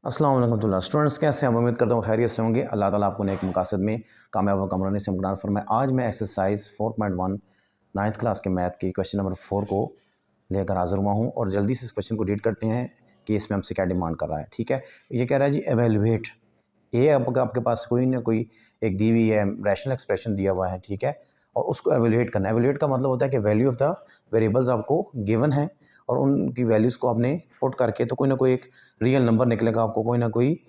अस्सलाम वालेकुम रहमतुल्लाह। स्टूडेंट्स कैसे हैं? उम्मीद करता हूँ खैरियत से होंगे। अल्लाह ताला आपको नेक मकासद में कामयाब और कामरानी से मुकरार फरमाए। आज मैं एक्सरसाइज 4.1 9th क्लास के मैथ की क्वेश्चन नंबर 4 को लेकर हाजिर हुआ हूँ और जल्दी से इस क्वेश्चन को रीड करते हैं कि इसमें हमसे क्या डिमांड कर रहा है। ठीक है, ये कह रहा है जी एवेलुएट ए। आपके पास कोई ना कोई एक दी हुई है, रैशनल एक्सप्रेशन दिया हुआ है, ठीक है, और उसको एवेलुएट करना है। एवेलुएट का मतलब होता है कि वैल्यू ऑफ द वेरिएबल्स आपको गिवन है और उनकी वैल्यूज़ को आपने पुट करके तो कोई ना कोई एक रियल नंबर निकलेगा, आपको कोई ना कोई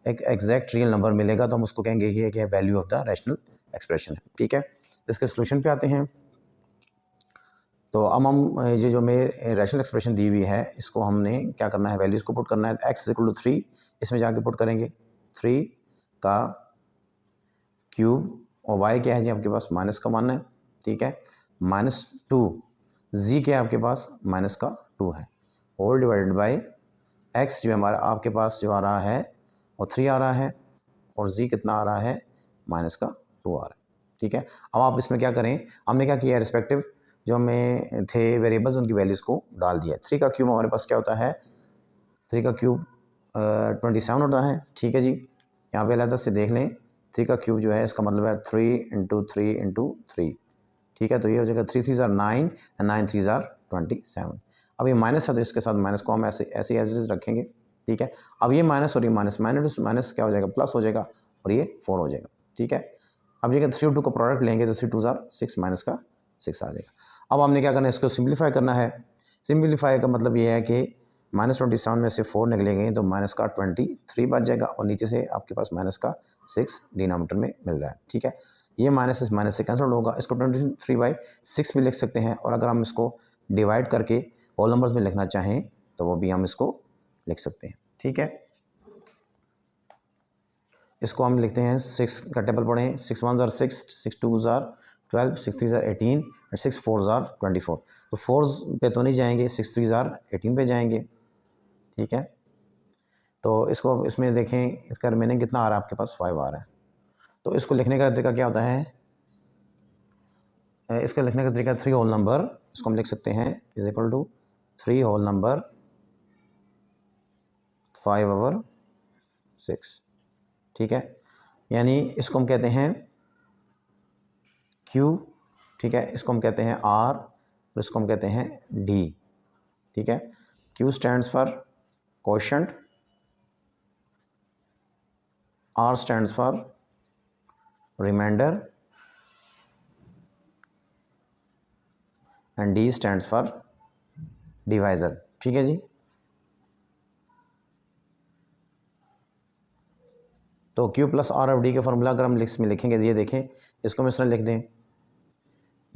एक एग्जैक्ट रियल नंबर मिलेगा, तो हम उसको कहेंगे ये कि value of the rational expression है। ठीक है, इसके सोल्यूशन पे आते हैं। तो अब हम ये जो मेरे रैशनल एक्सप्रेशन दी हुई है इसको हमने क्या करना है, वैल्यूज़ को पुट करना है। x=3 इसमें जाके पुट करेंगे, 3 का क्यूब और y क्या है जी आपके पास माइनस का मान है, ठीक है, -2 z क्या है आपके पास माइनस का 2 है, होल डिवाइडेड बाय x जो हमारा आपके पास जो आ रहा है और 3 आ रहा है और z कितना आ रहा है माइनस का 2 आ रहा है। ठीक है, अब आप इसमें क्या करें, हमने क्या किया है रिस्पेक्टिव जो हमें थे वेरिएबल्स उनकी वैल्यूज़ को डाल दिया। 3 का क्यूब हमारे पास क्या होता है, 3 का क्यूब 27 होता है। ठीक है जी, यहाँ पे अलग से देख लें, 3 का क्यूब जो है इसका मतलब है 3 × 3 × 3। ठीक है, तो ये हो जाएगा 3 3 9 एंड 9 3 27। अब ये माइनस है तो इसके साथ माइनस को हम ऐसे ऐसे एज इट इज रखेंगे। ठीक है, अब ये माइनस और ये माइनस माइनस माइनस क्या हो जाएगा, प्लस हो जाएगा और ये 4 हो जाएगा। ठीक है, अब ये 3 और 2 का प्रोडक्ट लेंगे तो 3 2 6 माइनस का 6 आ जाएगा। अब हमने क्या करना है, इसको सिंप्लीफाई करना है। सिंप्लीफाई का मतलब ये है कि -27 में से 4 निकलेंगे तो माइनस का 23 बच जाएगा और नीचे से आपके पास माइनस का 6 डिनोमिनेटर में मिल रहा है। ठीक है, ये माइनस इस माइनस से कैंसिल होगा, इसको 23/6 भी लिख सकते हैं और अगर हम इसको डिवाइड करके होल नंबर्स में लिखना चाहें तो वो भी हम इसको लिख सकते हैं। ठीक है, इसको हम लिखते हैं 6 का टेबल पढ़ें, 6 1 6, 6 2 12, 6 3 18 और 6 4 24। तो 4 पे तो नहीं जाएंगे, 6 3 18 पे जाएंगे। ठीक है, तो इसको इसमें देखें, इसका रिमेनिंग कितना आ रहा है आपके पास 5 आ रहा है। तो इसको लिखने का तरीका क्या होता है, इसका लिखने का तरीका 3 होल नंबर, इसको हम लिख सकते हैं = 3 होल नंबर 5/6। ठीक है, यानी इसको हम कहते हैं Q, ठीक है, इसको हम कहते हैं R और इसको हम कहते हैं D। ठीक है, Q stands for quotient, R stands for remainder and D stands for divisor. ठीक है जी, तो Q + R और D के फार्मूला अगर हम लिस्ट में लिखेंगे, ये देखें, इसको हम इस तरह लिख दें,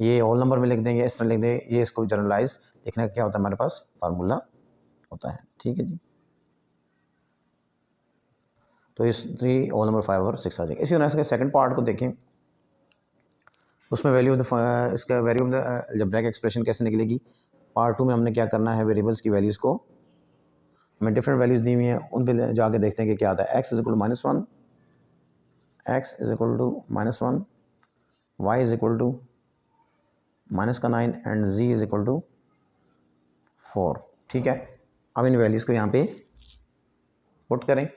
ये होल नंबर में लिख देंगे, इस तरह लिख दें, ये इसको जनरलाइज लिखने का क्या होता है हमारे पास फार्मूला होता है। ठीक है जी, तो इस 3 होल नंबर 5/6 आ जाएगा। इसी तरह से सेकंड पार्ट को देखें, उसमें वैल्यू ऑफ द इसका value of the algebraic expression कैसे निकलेगी। पार्ट 2 में हमने क्या करना है, वेरिएबल्स की वैल्यूज़ को हमें डिफरेंट वैल्यूज़ दी हुई हैं उन पे जाके देखते हैं कि क्या आता है। x = -1, x = -1, y = -9 and z = 4। ठीक है, अब इन वैल्यूज़ को यहाँ पे पुट करें।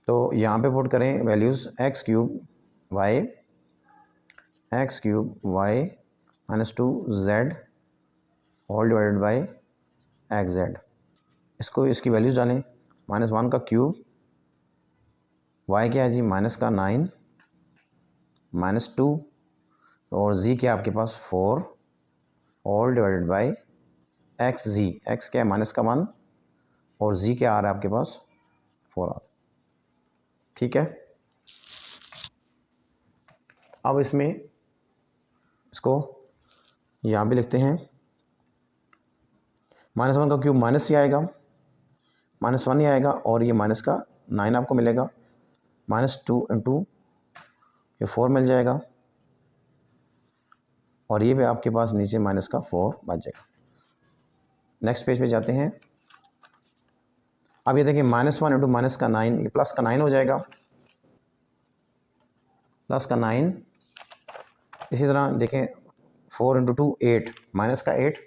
तो यहाँ पे पुट करें values x³ y -2z whole divided by xz। इसको इसकी वैल्यूज़ डालें, -1 का क्यूब, y क्या है जी -9, -2 और z क्या है आपके पास 4 whole divided by xz। x क्या है माइनस का 1 और z क्या आ रहा है आपके पास 4 आ रहा है। ठीक है, अब इसमें इसको यहाँ भी लिखते हैं, -1 का क्यूब माइनस ही आएगा, -1 ही आएगा और ये माइनस का 9 आपको मिलेगा, -2 × ये 4 मिल जाएगा और ये भी आपके पास नीचे माइनस का 4 बच जाएगा। नेक्स्ट पेज पे जाते हैं। अब ये देखिए -1 × माइनस का 9, ये प्लस का 9 हो जाएगा, प्लस का 9 इसी तरह देखें 4 इंटू 2 8, माइनस का 8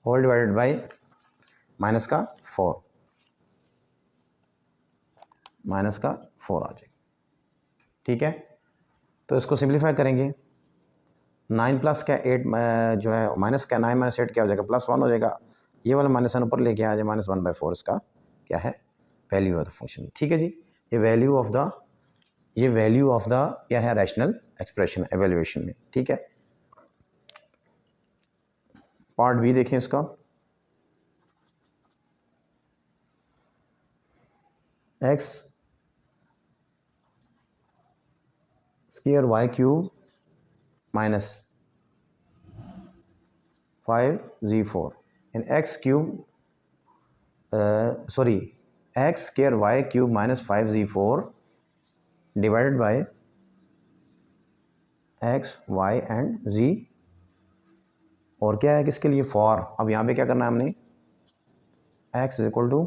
होल डिवाइडेड बाई माइनस का 4, माइनस का 4 आ जाएगा। ठीक है, तो इसको सिंप्लीफाई करेंगे। 9 प्लस क्या 8 जो है माइनस का 9 माइनस 8 क्या हो जाएगा +1 हो जाएगा। ये वाला माइनस वन ऊपर लेके आ जाए, -1/4 इसका क्या है वैल्यू ऑफ द फंक्शन। ठीक है जी, ये वैल्यू ऑफ द क्या है रैशनल एक्सप्रेशन एवेल्यूएशन में। ठीक है, पार्ट बी देखें इसका। x square y cube minus 5z4 in x square y cube minus 5z4 divided by x, y and z, और क्या है किसके लिए फॉर। अब यहाँ पे क्या करना है हमने, x is equal to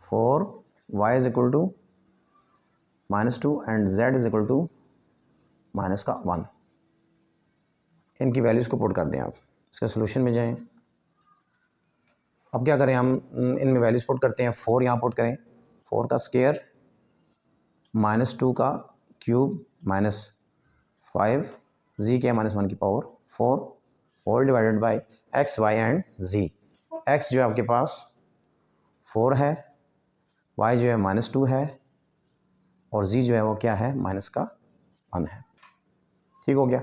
4, y is equal to -2 and z is equal to -1। इनकी वैल्यूज को पुट कर दें आप। इसके सोल्यूशन में जाएं। अब क्या करें हम, इनमें वैल्यूज पुट करते हैं। 4 यहाँ पुट करें, 4 का स्क्वायर -2 का क्यूब माइनस 5 z के -1 की power 4 whole divided by x, y and z। x जो है आपके पास 4 है, y जो है -2 है, और z जो है वो क्या है -1 है। ठीक हो गया।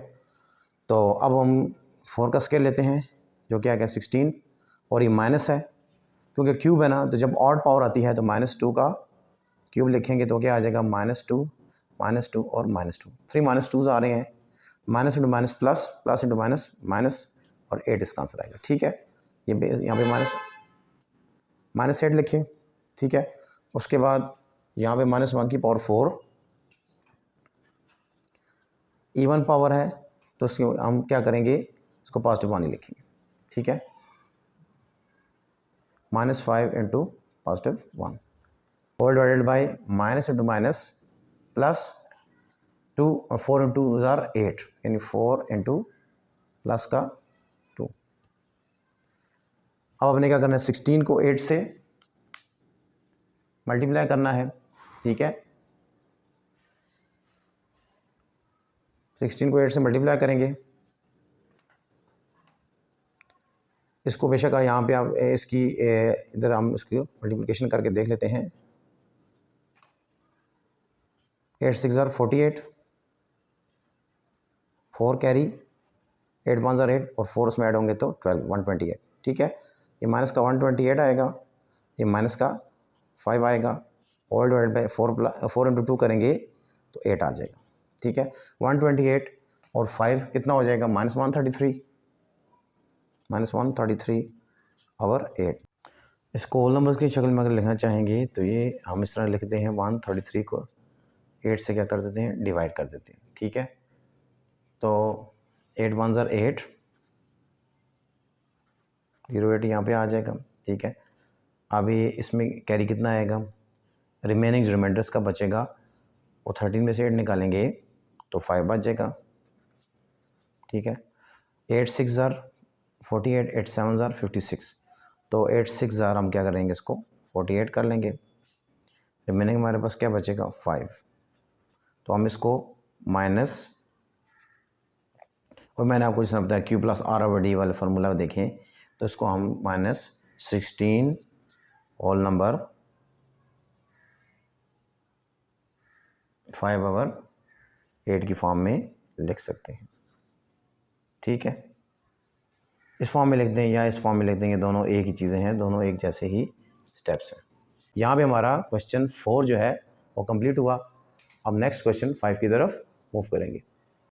तो अब हम 4 का स्क्वायर लेते हैं जो क्या है 16, और ये माइनस है क्योंकि क्यूब है ना, तो जब ऑड पावर आती है तो -2 का क्यूब लिखेंगे तो क्या आ जाएगा -2 और -2, 3 -2 आ रहे हैं, minus into minus plus, plus into minus minus, और 8 इसका आंसर आएगा। ठीक है, ये यहाँ पे -8 लिखें। ठीक है, उसके बाद यहाँ पे -1 की पावर 4 इवन पावर है, तो उसके हम क्या करेंगे, इसको पॉजिटिव 1 ही लिखेंगे। ठीक है, -5 into +1 whole divided by minus into minus plus 2 और 4 इंटू 8, यानी 4 इंटू प्लस का 2। अब अपने क्या करना है, 16 को 8 से मल्टीप्लाई करना है। ठीक है, 16 को 8 से मल्टीप्लाई करेंगे। इसको बेशक यहाँ पे आप इसकी इधर हम इसकी मल्टीप्लिकेशन करके देख लेते हैं। 8 6 are 48, 4 कैरी, 8 1 are 8, और 4 उसमें ऐड होंगे तो 12 128। ठीक है, ये माइनस का 128 आएगा, ये माइनस का 5 आएगा, ऑल डिवाइड बाई 4 इंटू 2 करेंगे तो 8 आ जाएगा। ठीक है, 128 और 5 कितना हो जाएगा, -133 और 8। इसको होल नंबर्स की शक्ल में अगर लिखना चाहेंगे तो ये हम इस तरह लिखते हैं, 133 को 8 से क्या कर देते हैं, डिवाइड कर देते हैं। ठीक है, तो 8 1 are 8, 08 यहाँ पे आ जाएगा। ठीक है, अभी इसमें कैरी कितना आएगा, रिमेनिंग रिमाइंडर्स का बचेगा, वो 13 में से 8 निकालेंगे तो 5 बच जाएगा। ठीक है, 8 6 are 48, 8 7 are 56, तो 8 6 are हम क्या करेंगे, इसको 48 कर लेंगे, रिमेनिंग हमारे पास क्या बचेगा 5, तो हम इसको माइनस, और मैंने आपको इसमें बताया Q+R/D वाले फार्मूला देखें तो इसको हम -16 होल नंबर 5/8 की फॉर्म में लिख सकते हैं। ठीक है, इस फॉर्म में लिख दें या इस फॉर्म में लिख देंगे, दोनों एक ही चीज़ें हैं, दोनों एक जैसे ही स्टेप्स हैं। यहाँ पे हमारा क्वेश्चन 4 जो है वो कंप्लीट हुआ। अब नेक्स्ट क्वेश्चन 5 की तरफ मूव करेंगे।